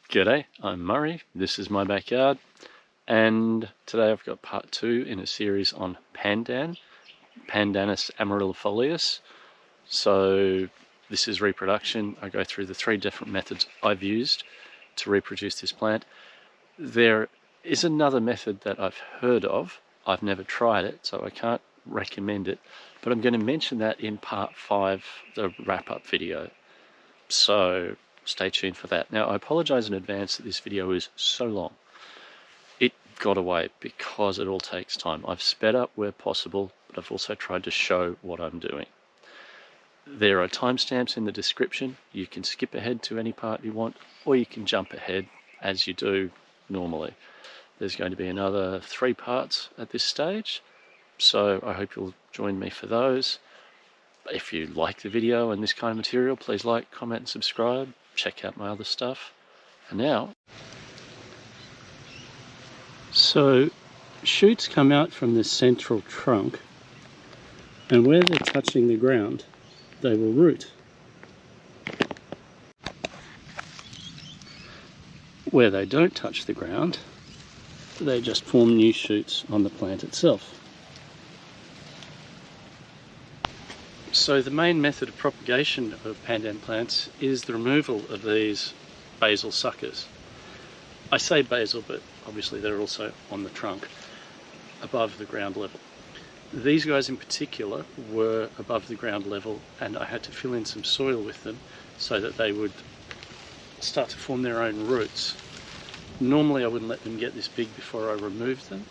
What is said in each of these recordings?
G'day, I'm Murray, this is my backyard, and today I've got part 2 in a series on Pandan, Pandanus amaryllifolius. So this is reproduction. I go through the 3 different methods I've used to reproduce this plant. There is another method that I've heard of. I've never tried it, so I can't recommend it, but I'm going to mention that in part 5, the wrap-up video. So stay tuned for that. Now, I apologize in advance that this video is so long. It got away because it all takes time. I've sped up where possible, but I've also tried to show what I'm doing. There are timestamps in the description. You can skip ahead to any part you want, or you can jump ahead as you do normally. There's going to be another 3 parts at this stage, so I hope you'll join me for those. If you like the video and this kind of material, please like, comment and subscribe. Check out my other stuff. And now, so shoots come out from the central trunk, and where they're touching the ground they will root. Where they don't touch the ground, they just form new shoots on the plant itself. So the main method of propagation of pandan plants is the removal of these basal suckers. I say basal, but obviously they're also on the trunk, above the ground level. These guys in particular were above the ground level, and I had to fill in some soil with them so that they would start to form their own roots. Normally I wouldn't let them get this big before I removed them.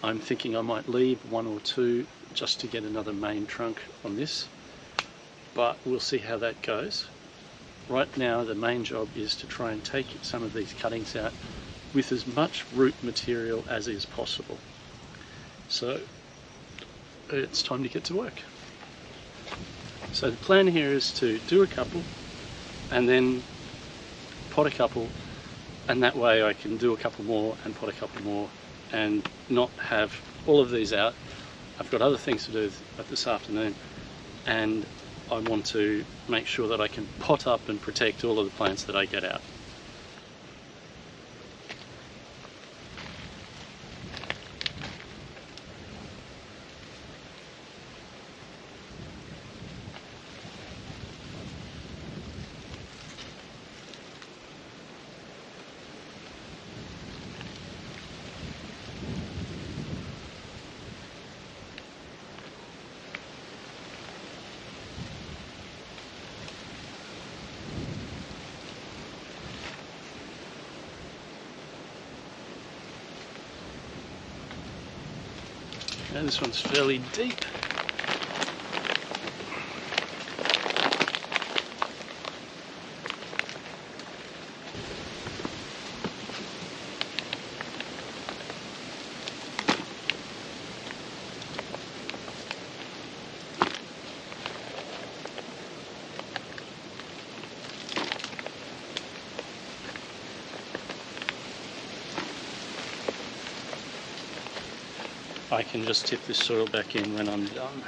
I'm thinking I might leave 1 or 2 just to get another main trunk on this, but we'll see how that goes. Right now the main job is to try and take some of these cuttings out with as much root material as is possible. So it's time to get to work. So the plan here is to do a couple and then pot a couple, and that way I can do a couple more and pot a couple more and not have all of these out. I've got other things to do this afternoon, and I want to make sure that I can pot up and protect all of the plants that I get out. And this one's fairly deep. I can just tip this soil back in when I'm done.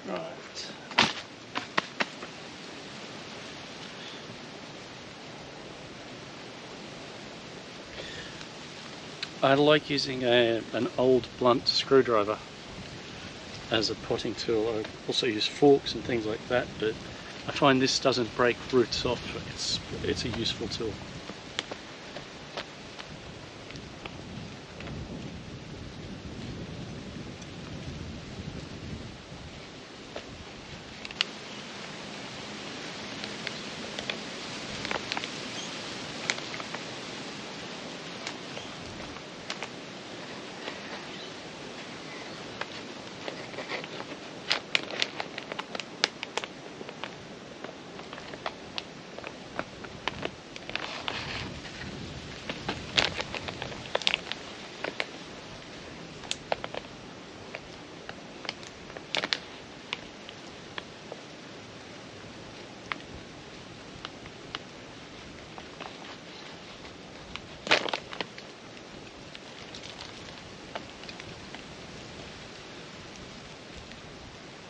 Right. I like using an old blunt screwdriver as a potting tool. I also use forks and things like that, but I find this doesn't break roots off. It's a useful tool.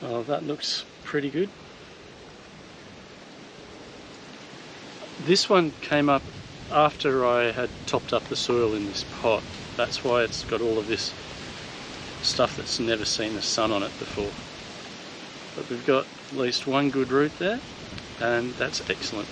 Oh, that looks pretty good. This one came up after I had topped up the soil in this pot. That's why it's got all of this stuff that's never seen the sun on it before. But we've got at least one good root there, and that's excellent.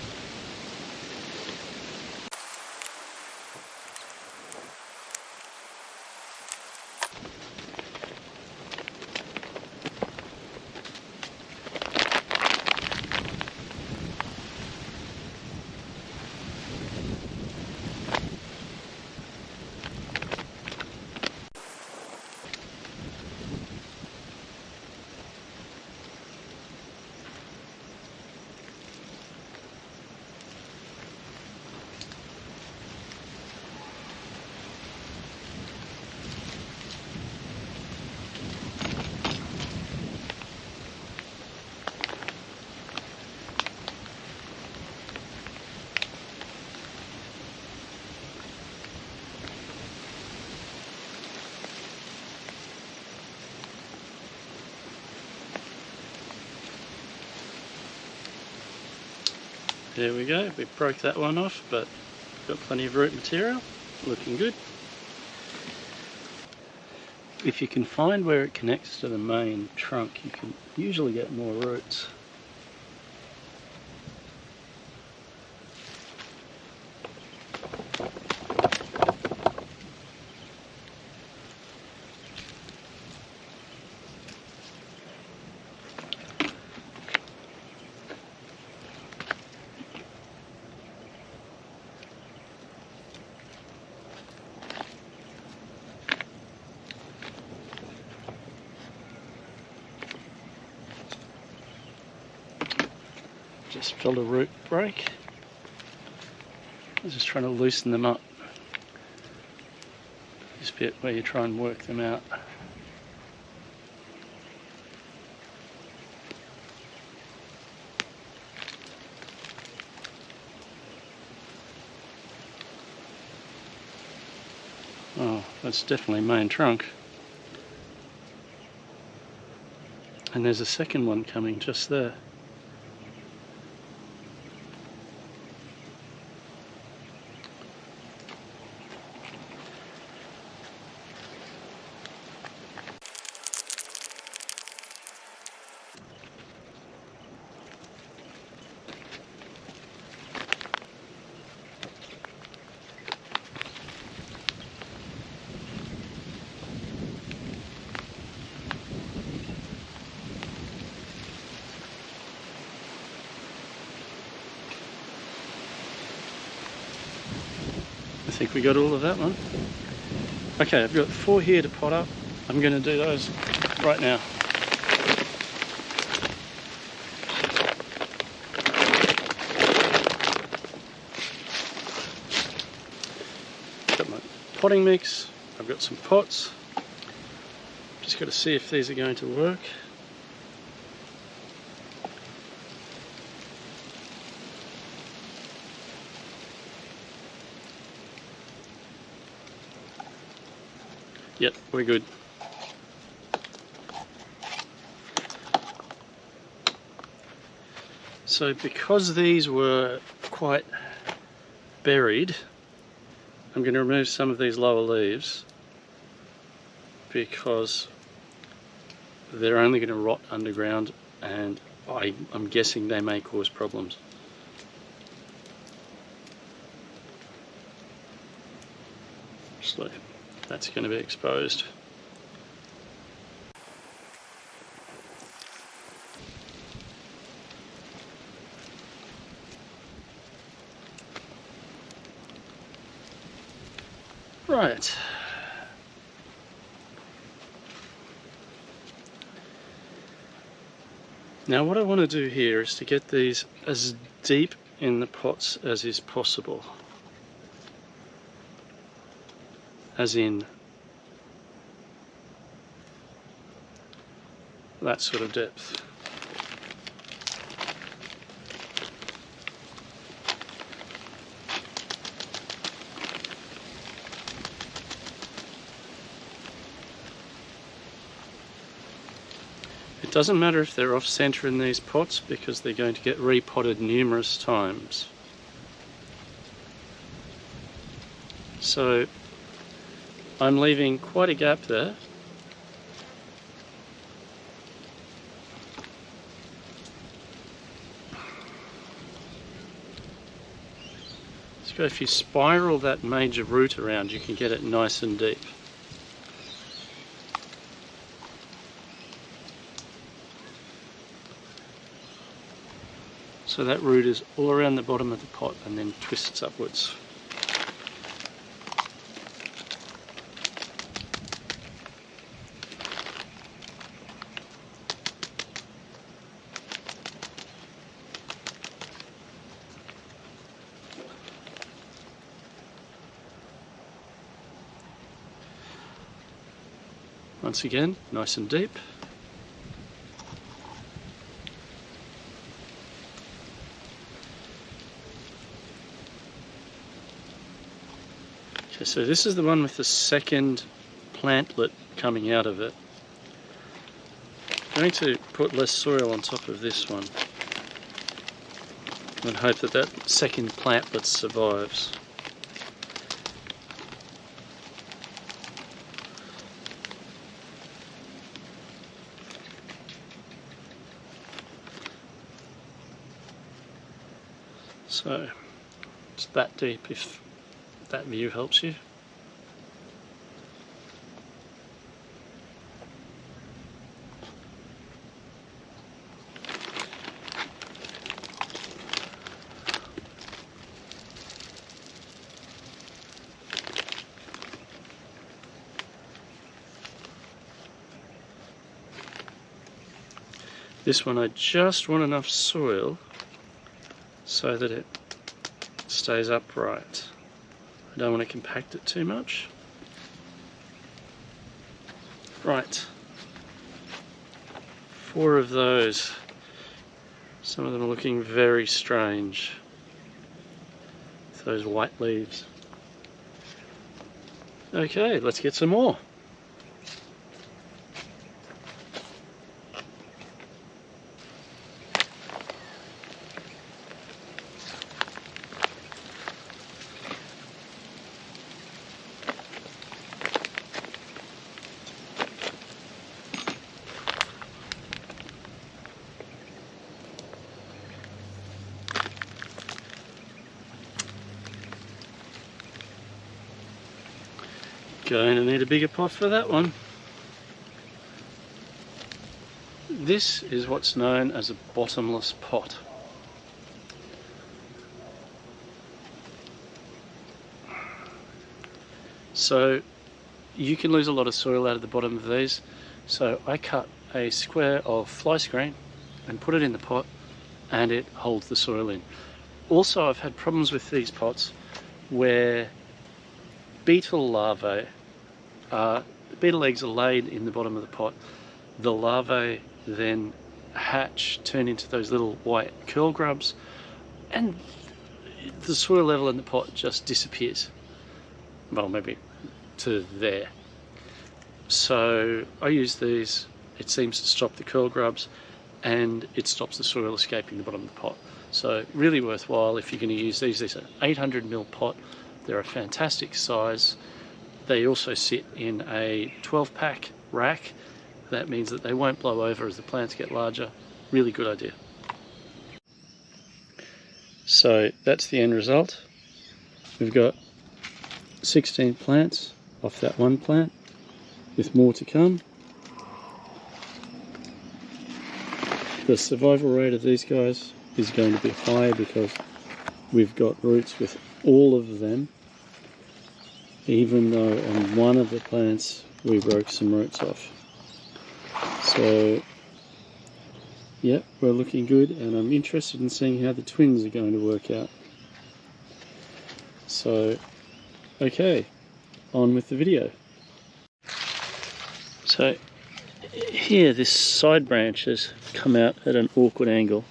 There we go, we broke that one off, but got plenty of root material, looking good. If you can find where it connects to the main trunk, you can usually get more roots. Just felt a root break. I'm just trying to loosen them up. This bit where you try and work them out. Oh, that's definitely main trunk. And there's a second one coming just there. I think we got all of that one. Okay, I've got 4 here to pot up. I'm going to do those right now. Got my potting mix, I've got some pots. Just got to see if these are going to work. Yep, we're good. So because these were quite buried, I'm going to remove some of these lower leaves because they're only going to rot underground, and I'm guessing they may cause problems. So that's going to be exposed. Right. Now what I want to do here is to get these as deep in the pots as is possible. As in that sort of depth. It Doesn't matter if they're off center in these pots because they're going to get repotted numerous times. So I'm leaving quite a gap there. So if you spiral that major root around, you can get it nice and deep. So that root is all around the bottom of the pot and then twists upwards. Once again, nice and deep. Okay, so this is the one with the second plantlet coming out of it. I'm going to put less soil on top of this one and hope that that second plantlet survives. So it's that deep, if that view helps you. This one I just want enough soil so that it stays upright. I don't want to compact it too much. Right, 4 of those. Some of them are looking very strange. Those white leaves. Okay, let's get some more. Going to need a bigger pot for that one. This is what's known as a bottomless pot. So you can lose a lot of soil out of the bottom of these. So I cut a square of fly screen and put it in the pot and it holds the soil in. Also, I've had problems with these pots where beetle larvae, beetle eggs are laid in the bottom of the pot. The larvae then hatch, turn into those little white curl grubs, and the soil level in the pot just disappears. Well, maybe to there. So I use these. It seems to stop the curl grubs and it stops the soil escaping the bottom of the pot. So really worthwhile if you're going to use these. These are 800ml pot. They're a fantastic size. They also sit in a 12-pack rack. That means that they won't blow over as the plants get larger. Really good idea. So that's the end result. We've got 16 plants off that one plant, with more to come. The survival rate of these guys is going to be high because we've got roots with all of them, even though on one of the plants we broke some roots off. So yeah, we're looking good, and I'm interested in seeing how the twins are going to work out. So okay, on with the video. So here this side branch has come out at an awkward angle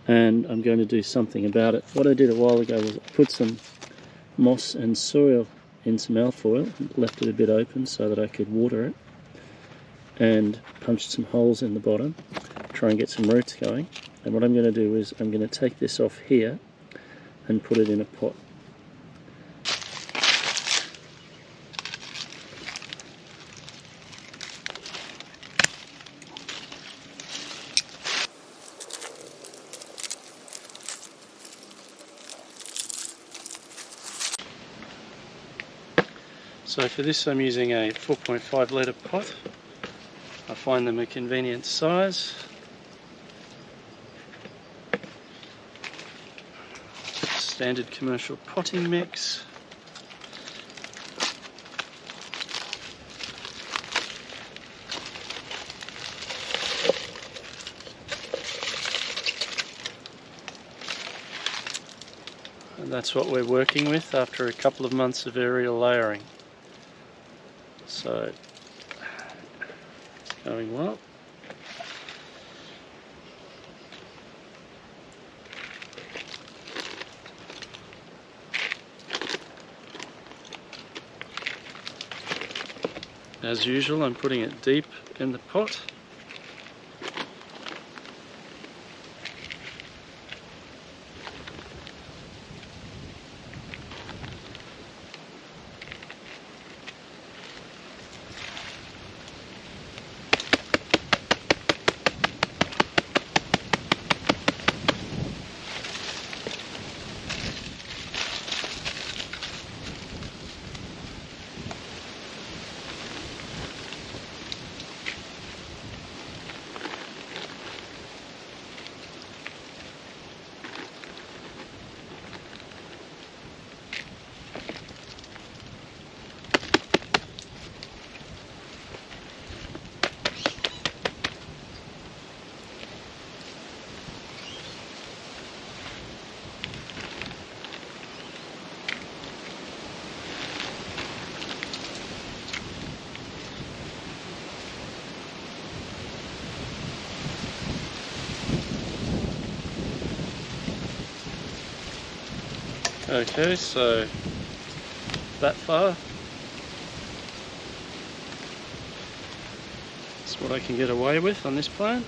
and I'm going to do something about it. What I did a while ago was I put some moss and soil in some alfoil, left it a bit open so that I could water it, and punched some holes in the bottom, try and get some roots going. And what I'm going to do is I'm going to take this off here and put it in a pot. So for this I'm using a 4.5 litre pot. I find them a convenient size. Standard commercial potting mix. And that's what we're working with after a couple of months of aerial layering. So, it's going well. As usual, I'm putting it deep in the pot. Okay, so that far. That's what I can get away with on this plant.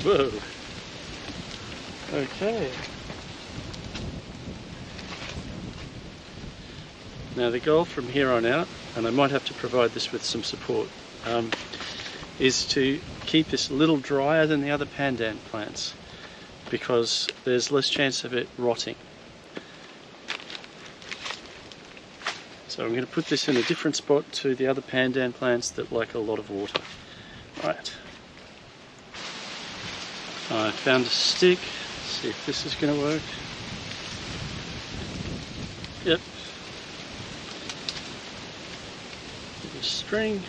Whoa. Okay. Now the goal from here on out, and I might have to provide this with some support, is to keep this a little drier than the other pandan plants because there's less chance of it rotting. So I'm going to put this in a different spot to the other pandan plants that like a lot of water. Right. I found a stick. Let's see if this is going to work. Yep. A string.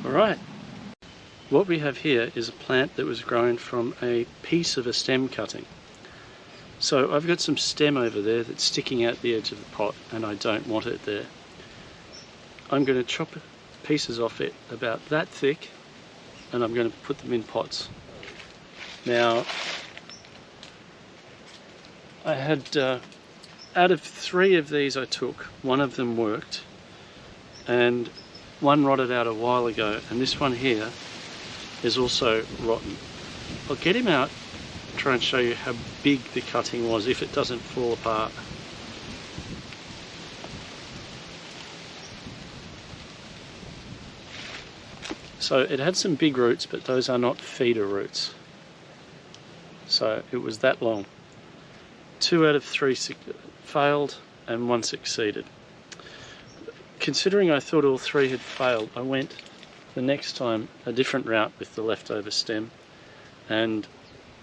Alright, what we have here is a plant that was grown from a piece of a stem cutting. So I've got some stem over there that's sticking out the edge of the pot and I don't want it there. I'm going to chop pieces off it about that thick and I'm going to put them in pots. Now, I had, out of 3 of these I took, one of them worked and one rotted out a while ago, and this one here is also rotten. I'll get him out, try and show you how big the cutting was if it doesn't fall apart. So it had some big roots, but those are not feeder roots. So it was that long. 2 out of 3 failed, and one succeeded. Considering I thought all three had failed, I went the next time a different route with the leftover stem and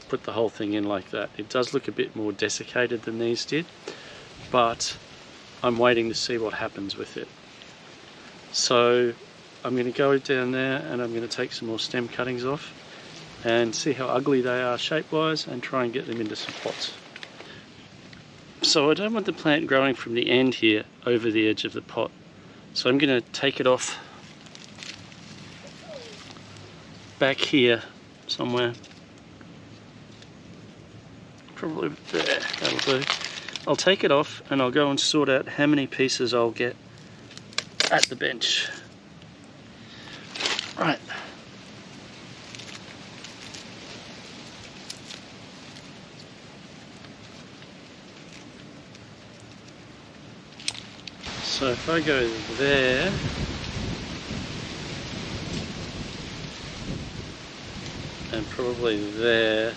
put the whole thing in like that. It does look a bit more desiccated than these did, but I'm waiting to see what happens with it. So I'm going to go down there and I'm going to take some more stem cuttings off and see how ugly they are shape-wise and try and get them into some pots. So I don't want the plant growing from the end here over the edge of the pot. So I'm going to take it off back here somewhere. Probably there, that'll do. I'll take it off and I'll go and sort out how many pieces I'll get at the bench. Right. So if I go there, and probably there,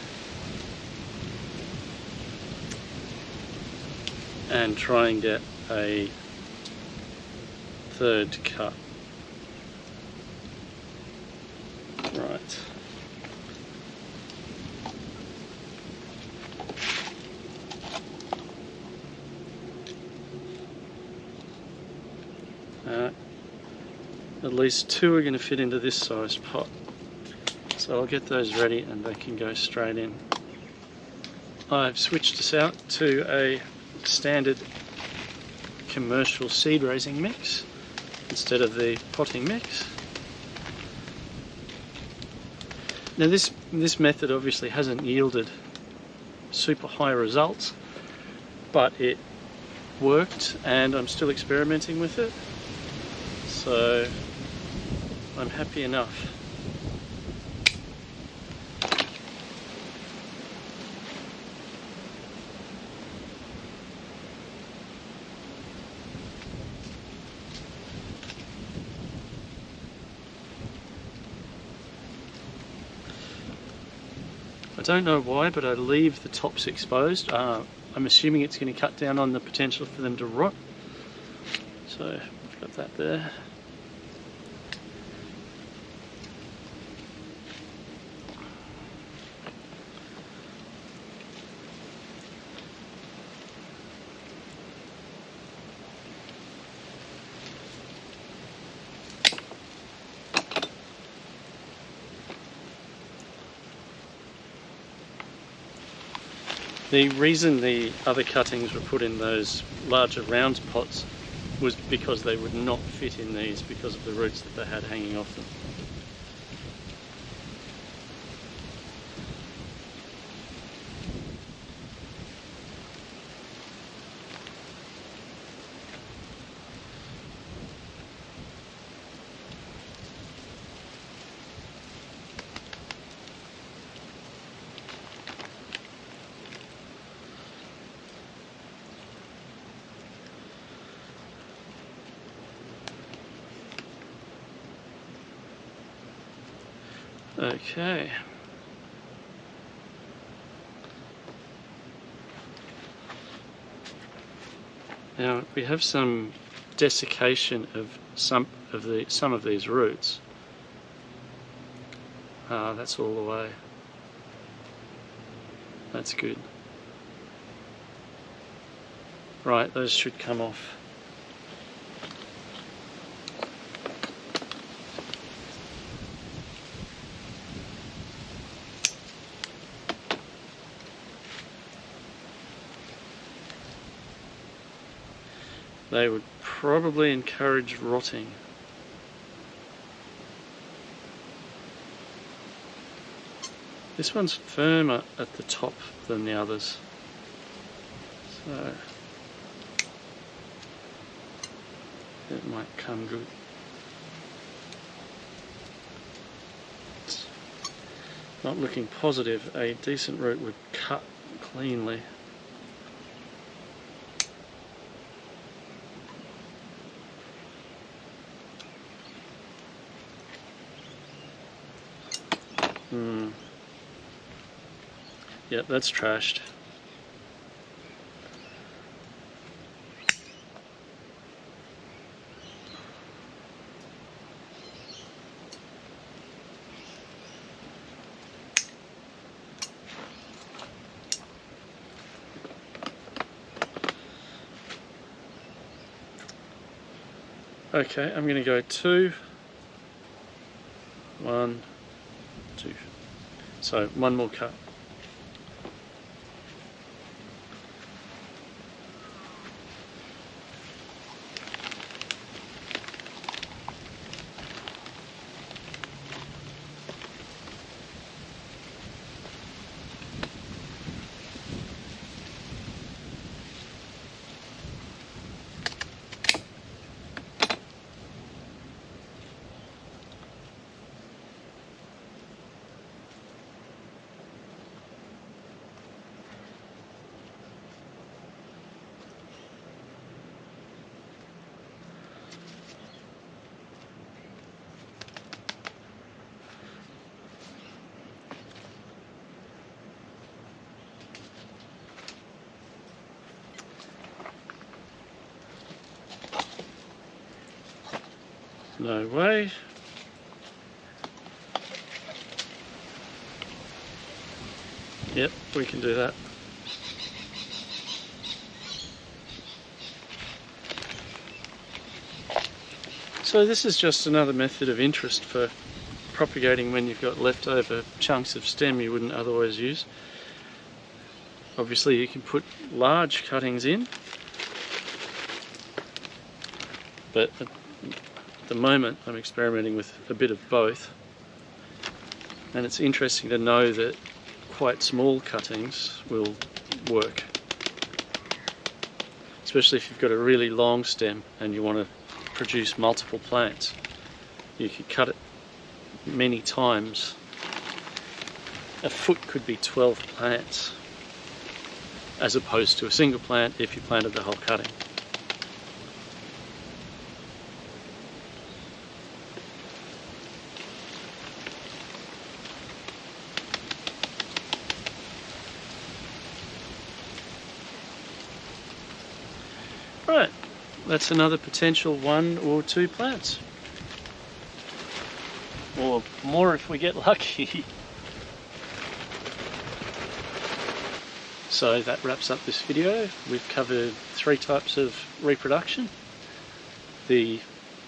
and try and get a third cut. Right. At least two are going to fit into this size pot. So I'll get those ready and they can go straight in. I've switched this out to a standard commercial seed raising mix instead of the potting mix. Now this method obviously hasn't yielded super high results, but it worked and I'm still experimenting with it, so I'm happy enough. I don't know why, but I leave the tops exposed. I'm assuming it's going to cut down on the potential for them to rot. So I've got that there. The reason the other cuttings were put in those larger round pots was because they would not fit in these because of the roots that they had hanging off them. Okay. Now we have some desiccation of some of these roots. That's all the way. That's good. Right, those should come off. They would probably encourage rotting. This one's firmer at the top than the others, so it might come good. It's not looking positive. A decent root would cut cleanly. Yep, that's trashed. Okay, I'm going to go 2, 1, 2. So one more cut. No way. Yep, we can do that. So this is just another method of interest for propagating when you've got leftover chunks of stem you wouldn't otherwise use. Obviously you can put large cuttings in, but at the moment I'm experimenting with a bit of both, and it's interesting to know that quite small cuttings will work, especially if you've got a really long stem and you want to produce multiple plants. You could cut it many times. A foot could be 12 plants as opposed to a single plant if you planted the whole cutting. Right, that's another potential 1 or 2 plants. Or more if we get lucky. So that wraps up this video. We've covered 3 types of reproduction: the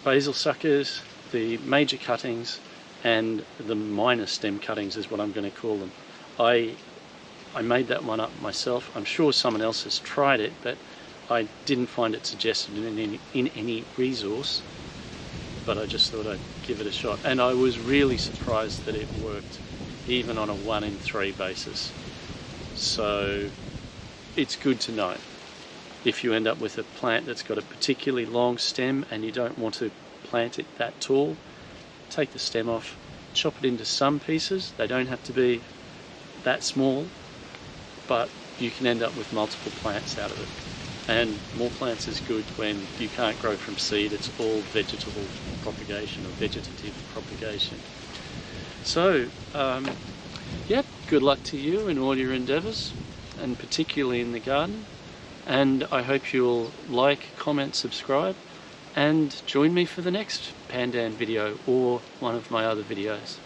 basal suckers, the major cuttings, and the minor stem cuttings is what I'm going to call them. I made that one up myself. I'm sure someone else has tried it, but I didn't find it suggested in any resource, but I just thought I'd give it a shot. And I was really surprised that it worked, even on a 1 in 3 basis. So it's good to know. If you end up with a plant that's got a particularly long stem and you don't want to plant it that tall, take the stem off, chop it into some pieces. They don't have to be that small, but you can end up with multiple plants out of it. And more plants is good when you can't grow from seed. It's all vegetable propagation or vegetative propagation. So, yep, good luck to you in all your endeavours, and particularly in the garden. And I hope you'll like, comment, subscribe, and join me for the next Pandan video or one of my other videos.